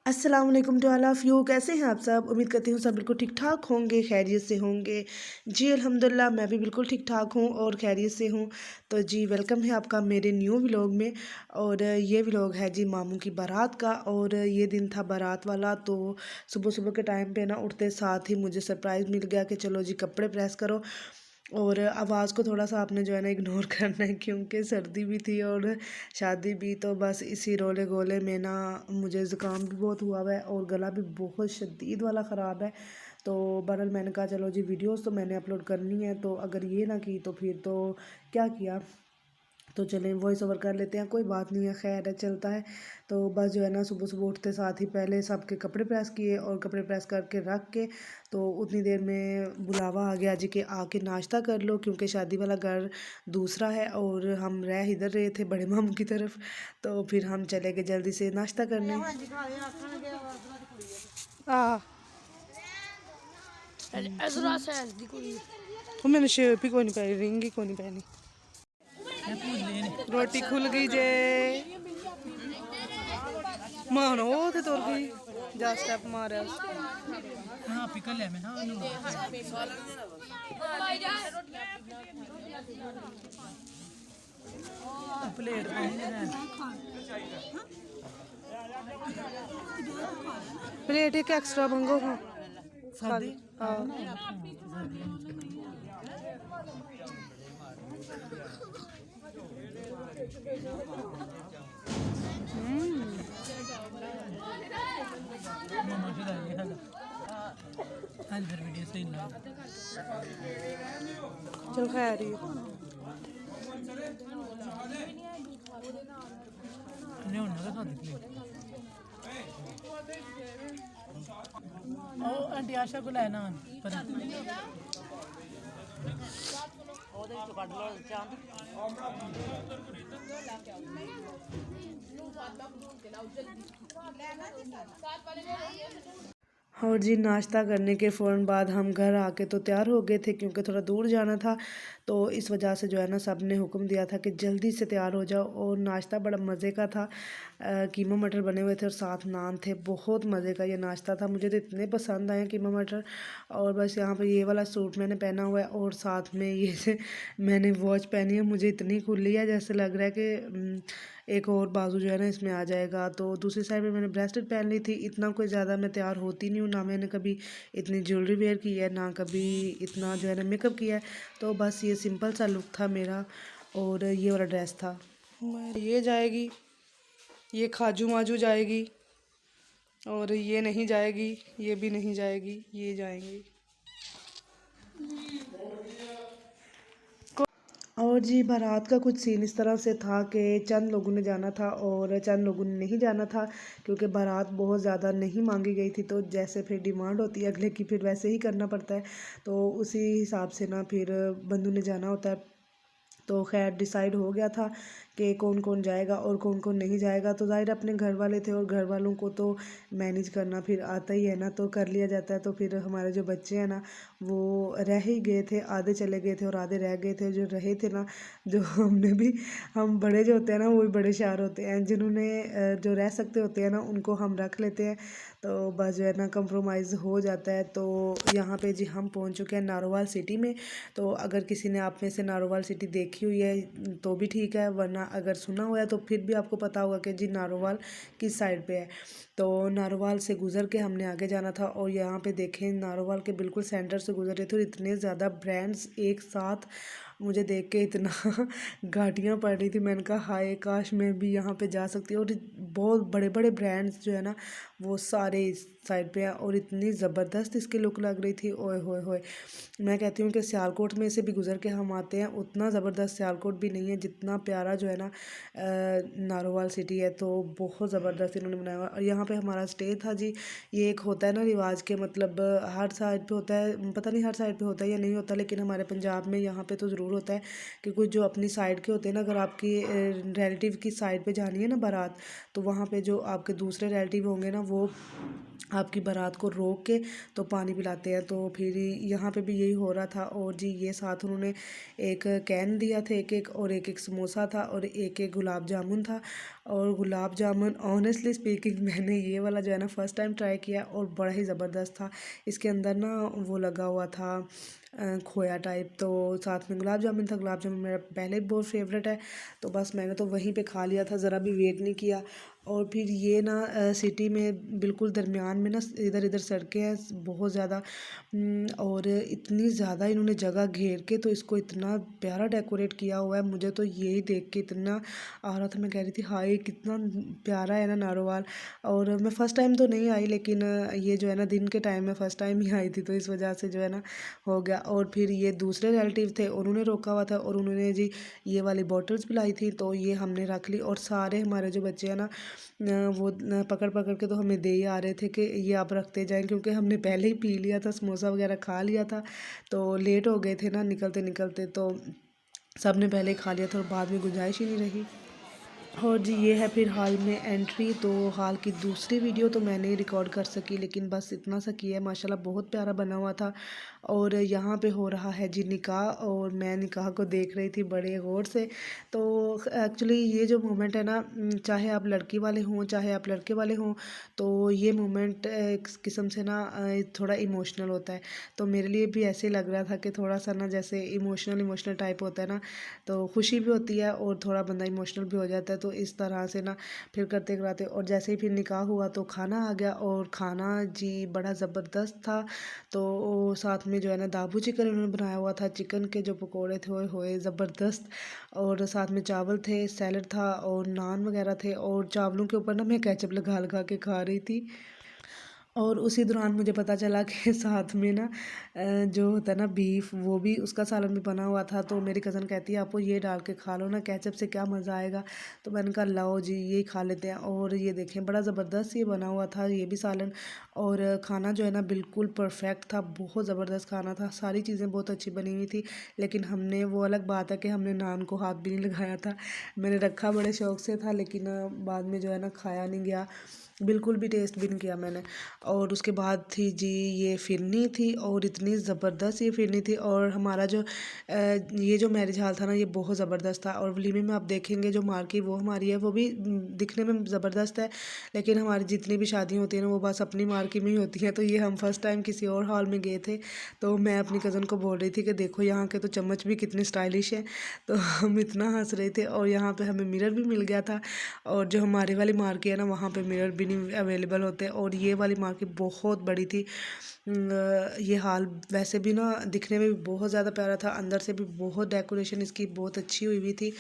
अस्सलाम वालेकुम to all of you. कैसे हैं आप सब? उम्मीद करती हूँ सब बिल्कुल ठीक-ठाक होंगे, खैरियत से होंगे। जी अल्हम्दुलिल्लाह मैं भी बिल्कुल ठीक-ठाक हूँ और खैरियत से हूँ। तो जी वेलकम है आपका मेरे न्यू व्लॉग में। और ये व्लॉग है जी मामू की बारात का और ये दिन था बारात वाला। तो सुबह-सुबह के टाइम पे ना उठते साथ ही मुझे सरप्राइज़ मिल गया कि चलो जी कपड़े प्रेस करो। और आवाज़ को थोड़ा-सा आपने जो है ना इग्नोर करना है क्योंकि सर्दी भी थी और शादी भी। तो बस इसी रोले-गोले में ना मुझे ज़ुकाम भी बहुत हुआ हुआ है और गला भी बहुत शदीद वाला ख़राब है। तो बहरहाल मैंने कहा चलो जी वीडियोज़ तो मैंने अपलोड करनी है, तो अगर ये ना की तो फिर तो क्या किया। तो चलें वॉइस ओवर कर लेते हैं, कोई बात नहीं है, खैर है चलता है। तो बस जो है ना सुबह-सुबह उठते साथ ही पहले सबके कपड़े प्रेस किए और कपड़े प्रेस करके रख के तो उतनी देर में बुलावा आ गया जी कि आके नाश्ता कर लो, क्योंकि शादी वाला घर दूसरा है और हम रह इधर रहे थे बड़े मामू की तरफ। तो फिर हम चले गए जल्दी से नाश्ता करने। आ वो मैंने शेप ही कोई नहीं पहनी, रिंग ही कोई नहीं पहनी। रोटी खुल गई जे मानो वो थे तुर गई जा स्टेप मारे हाँ पिकल है मैं ना प्लेट प्लेट एक एक्स्ट्रा मंगो। हाँ सादी हाँ। मामा के दाई है आज फिर वीडियो सही ना चल खैर ही नहीं होना था सादी प्लेट ओ आंटी आशा को लाना पर और जी नाश्ता करने के फ़ौरन बाद हम घर आके तो तैयार हो गए थे क्योंकि थोड़ा दूर जाना था। तो इस वजह से जो है ना सब ने हुक्म दिया था कि जल्दी से तैयार हो जाओ। और नाश्ता बड़ा मज़े का था। कीमा मटर बने हुए थे और साथ नान थे। बहुत मज़े का ये नाश्ता था, मुझे तो इतने पसंद आए कीमा मटर। और बस यहाँ पे ये वाला सूट मैंने पहना हुआ है और साथ में ये मैंने वॉच पहनी है। मुझे इतनी खुली है जैसे लग रहा है कि एक और बाजू जो है ना इसमें आ जाएगा। तो दूसरी साइड में मैंने ब्रेसलेट पहन ली थी। इतना कोई ज़्यादा मैं तैयार होती नहीं हूँ, ना मैंने कभी इतनी ज्वेलरी वेयर की है, ना कभी इतना जो है ना मेकअप किया है। तो बस ये सिंपल सा लुक था मेरा और ये वाला ड्रेस था। ये जाएगी, ये खाजू माजू जाएगी और ये नहीं जाएगी, ये भी नहीं जाएगी, ये जाएंगी। और जी बारात का कुछ सीन इस तरह से था कि चंद लोगों ने जाना था और चंद लोगों ने नहीं जाना था, क्योंकि बारात बहुत ज़्यादा नहीं मांगी गई थी। तो जैसे फिर डिमांड होती है अगले की, फिर वैसे ही करना पड़ता है। तो उसी हिसाब से ना फिर बंदू ने जाना होता है। तो खैर डिसाइड हो गया था कि कौन कौन जाएगा और कौन कौन नहीं जाएगा। तो ज़ाहिर अपने घर वाले थे और घर वालों को तो मैनेज करना फिर आता ही है ना, तो कर लिया जाता है। तो फिर हमारे जो बच्चे हैं ना वो रह ही गए थे, आधे चले गए थे और आधे रह गए थे। जो रहे थे ना, जो हमने भी, हम बड़े जो होते हैं ना वो भी बड़े शार होते हैं, जिन्होंने जो रह सकते होते हैं ना उनको हम रख लेते हैं। तो बस जो है ना कंप्रोमाइज़ हो जाता है। तो यहाँ पे जी हम पहुँच चुके हैं नारोवाल सिटी में। तो अगर किसी ने आप में से नारोवाल सिटी देखी हुई है तो भी ठीक है, वरना अगर सुना हुआ है तो फिर भी आपको पता होगा कि जी नारोवाल किस साइड पे है। तो नारोवाल से गुज़र के हमने आगे जाना था और यहाँ पे देखें नारोवाल के बिल्कुल सेंटर से गुजर रहे थे और इतने ज़्यादा ब्रांड्स एक साथ मुझे देख के इतना घाटियाँ पड़ रही थी। मैंने कहा हाय काश मैं भी यहाँ पे जा सकती हूँ। और बहुत बड़े बड़े ब्रांड्स जो है ना वो सारे इस साइड पे हैं और इतनी ज़बरदस्त इसकी लुक लग रही थी, ओए होए होए। मैं कहती हूँ कि सियालकोट में से भी गुज़र के हम आते हैं, उतना ज़बरदस्त सियालकोट भी नहीं है जितना प्यारा जो है ना नारोवाल सिटी है। तो बहुत ज़बरदस्त इन्होंने बनाया हुआ। और यहाँ पे हमारा स्टे था जी। ये एक होता है ना रिवाज के, मतलब हर साइड पे होता है, पता नहीं हर साइड पे होता है या नहीं होता, लेकिन हमारे पंजाब में यहाँ पे तो ज़रूर होता है कि कुछ जो अपनी साइड के होते हैं ना, अगर आपकी रिलेटिव की साइड पे जानी है ना बारात, तो वहाँ पे जो आपके दूसरे रिलेटिव होंगे ना वो आपकी बारात को रोक के तो पानी पिलाते हैं। तो फिर यहाँ पे भी यही हो रहा था। और जी ये साथ उन्होंने एक कैन दिया था, एक एक, और एक एक समोसा था, और एक एक गुलाब जामुन था। और गुलाब जामुन ऑनेस्टली स्पीकिंग मैंने ये वाला जो है ना फ़र्स्ट टाइम ट्राई किया, और बड़ा ही ज़बरदस्त था। इसके अंदर ना वो लगा हुआ था खोया टाइप, तो साथ में गुलाब जामुन था। गुलाब जामुन मेरा पहले ही बहुत फेवरेट है, तो बस मैंने तो वहीं पे खा लिया था, ज़रा भी वेट नहीं किया। और फिर ये ना सिटी में बिल्कुल दरमियान में ना इधर इधर सड़कें हैं बहुत ज़्यादा, और इतनी ज़्यादा इन्होंने जगह घेर के तो इसको इतना प्यारा डेकोरेट किया हुआ है। मुझे तो यही देख के इतना आ रहा था, मैं कह रही थी हाय कितना प्यारा है ना नारोवाल। और मैं फ़र्स्ट टाइम तो नहीं आई, लेकिन ये जो है ना दिन के टाइम में फ़र्स्ट टाइम ही आई थी, तो इस वजह से जो है ना हो गया। और फिर ये दूसरे रिलेटिव थे, उन्होंने रोका हुआ था, और उन्होंने जी ये वाली बॉटल्स पिलाई थी, तो ये हमने रख ली। और सारे हमारे जो बच्चे हैं ना वो पकड़ पकड़ के तो हमें दे ही आ रहे थे कि ये आप रखते जाएं, क्योंकि हमने पहले ही पी लिया था, समोसा वगैरह खा लिया था, तो लेट हो गए थे ना निकलते निकलते, तो सब ने पहले ही खा लिया था और बाद में गुंजाइश ही नहीं रही। और जी ये है फिर हॉल में एंट्री। तो हॉल की दूसरी वीडियो तो मैंने ही रिकॉर्ड कर सकी, लेकिन बस इतना सा किया है। माशाल्लाह बहुत प्यारा बना हुआ था। और यहाँ पे हो रहा है जी निकाह, और मैं निकाह को देख रही थी बड़े गौर से। तो एक्चुअली ये जो मोमेंट है ना, चाहे आप लड़की वाले हों चाहे आप लड़के वाले हों, तो ये मोमेंट एक किस्म से ना थोड़ा इमोशनल होता है। तो मेरे लिए भी ऐसे ही लग रहा था कि थोड़ा सा ना जैसे इमोशनल इमोशनल टाइप होता है ना, तो खुशी भी होती है और थोड़ा बंदा इमोशनल भी हो जाता है। तो इस तरह से ना फिर करते कराते, और जैसे ही फिर निकाह हुआ तो खाना आ गया, और खाना जी बड़ा ज़बरदस्त था। तो साथ में जो है ना दाबू चिकन उन्होंने बनाया हुआ था, चिकन के जो पकोड़े थे ओए होए ज़बरदस्त। और साथ में चावल थे, सैलड था, और नान वगैरह थे। और चावलों के ऊपर ना मैं केचप लगा लगा के खा रही थी। और उसी दौरान मुझे पता चला कि साथ में ना जो होता है ना बीफ, वो भी उसका सालन भी बना हुआ था। तो मेरी कज़न कहती है आपको ये डाल के खा लो ना, केचप से क्या मज़ा आएगा। तो मैंने कहा लाओ जी ये खा लेते हैं। और ये देखें बड़ा ज़बरदस्त ये बना हुआ था, ये भी सालन। और खाना जो है ना बिल्कुल परफेक्ट था, बहुत ज़बरदस्त खाना था, सारी चीज़ें बहुत अच्छी बनी हुई थी। लेकिन हमने, वो अलग बात है कि हमने नान को हाथ भी नहीं लगाया था। मैंने रखा बड़े शौक से था, लेकिन बाद में जो है ना खाया नहीं गया, बिल्कुल भी टेस्ट भी नहीं किया मैंने। और उसके बाद थी जी ये फिरनी थी, और इतनी ज़बरदस्त ये फिरनी थी। और हमारा जो ये जो मैरिज हॉल था ना, ये बहुत ज़बरदस्त था। और वलीमे में आप देखेंगे जो मार्की वो हमारी है, वो भी दिखने में ज़बरदस्त है। लेकिन हमारी जितनी भी शादियाँ होती हैं ना, वो बस अपनी मार्की में ही होती हैं। तो ये हम फर्स्ट टाइम किसी और हॉल में गए थे, तो मैं अपनी कज़न को बोल रही थी कि देखो यहाँ के तो चम्मच भी कितनी स्टाइलिश है। तो हम इतना हंस रहे थे। और यहाँ पे हमें मिरर भी मिल गया था, और जो हमारे वाली मार्की है ना, वहाँ पे मिरर भी नहीं अवेलेबल होते। और ये वाली मार्केट बहुत बड़ी थी। ये हाल वैसे भी ना दिखने में भी बहुत ज़्यादा प्यारा था, अंदर से भी बहुत डेकोरेशन इसकी बहुत अच्छी हुई हुई थी।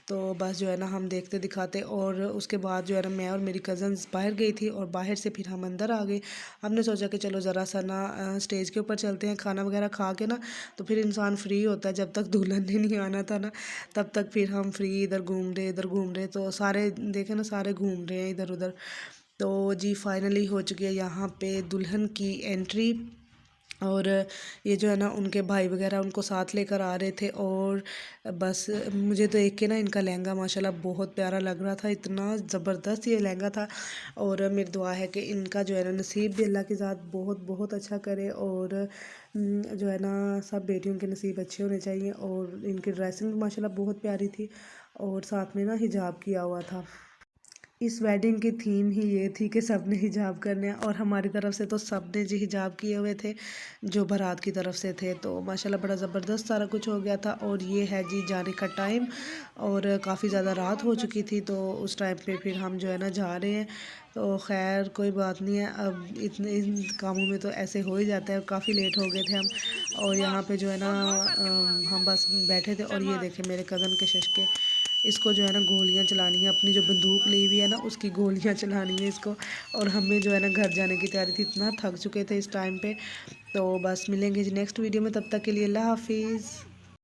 तो बस जो है ना हम देखते दिखाते, और उसके बाद जो है ना मैं और मेरी कज़न्स बाहर गई थी, और बाहर से फिर हम अंदर आ गए। हमने सोचा कि चलो ज़रा सा ना स्टेज के ऊपर चलते हैं, खाना वगैरह खा के ना, तो फिर इंसान फ्री होता है। जब तक दुल्हन ने नहीं आना था ना, तब तक फिर हम फ्री इधर घूम रहे इधर घूम रहे, तो सारे देखे ना सारे घूम रहे हैं इधर उधर। तो जी फाइनली हो चुकी है यहाँ पे दुल्हन की एंट्री। और ये जो है ना उनके भाई वगैरह उनको साथ लेकर आ रहे थे। और बस मुझे तो देख के ना इनका लहंगा माशाल्लाह बहुत प्यारा लग रहा था, इतना ज़बरदस्त ये लहंगा था। और मेरी दुआ है कि इनका जो है ना नसीब भी अल्लाह के साथ बहुत बहुत अच्छा करे। और जो है ना सब बेटियों के नसीब अच्छे होने चाहिए। और इनकी ड्रेसिंग भी माशाल्लाह बहुत प्यारी थी, और साथ में ना हिजाब किया हुआ था। इस वेडिंग की थीम ही ये थी कि सब ने हिजाब करने हैं, और हमारी तरफ से तो सब ने जी हिजाब किए हुए थे जो बारात की तरफ से थे। तो माशाल्लाह बड़ा ज़बरदस्त सारा कुछ हो गया था। और ये है जी जाने का टाइम, और काफ़ी ज़्यादा रात हो चुकी थी, तो उस टाइम पे फिर हम जो है ना जा रहे हैं। तो खैर कोई बात नहीं है, अब इतने इन कामों में तो ऐसे हो ही जाता है। काफ़ी लेट हो गए थे हम, और यहाँ पे जो है ना हम बस बैठे थे। और ये देखे मेरे कज़न के शश, इसको जो है ना गोलियां चलानी है, अपनी जो बंदूक ली हुई है ना उसकी गोलियां चलानी है इसको। और हमें जो है ना घर जाने की तैयारी थी, इतना थक चुके थे इस टाइम पे। तो बस मिलेंगे जी नेक्स्ट वीडियो में, तब तक के लिए अल्लाह हाफिज़।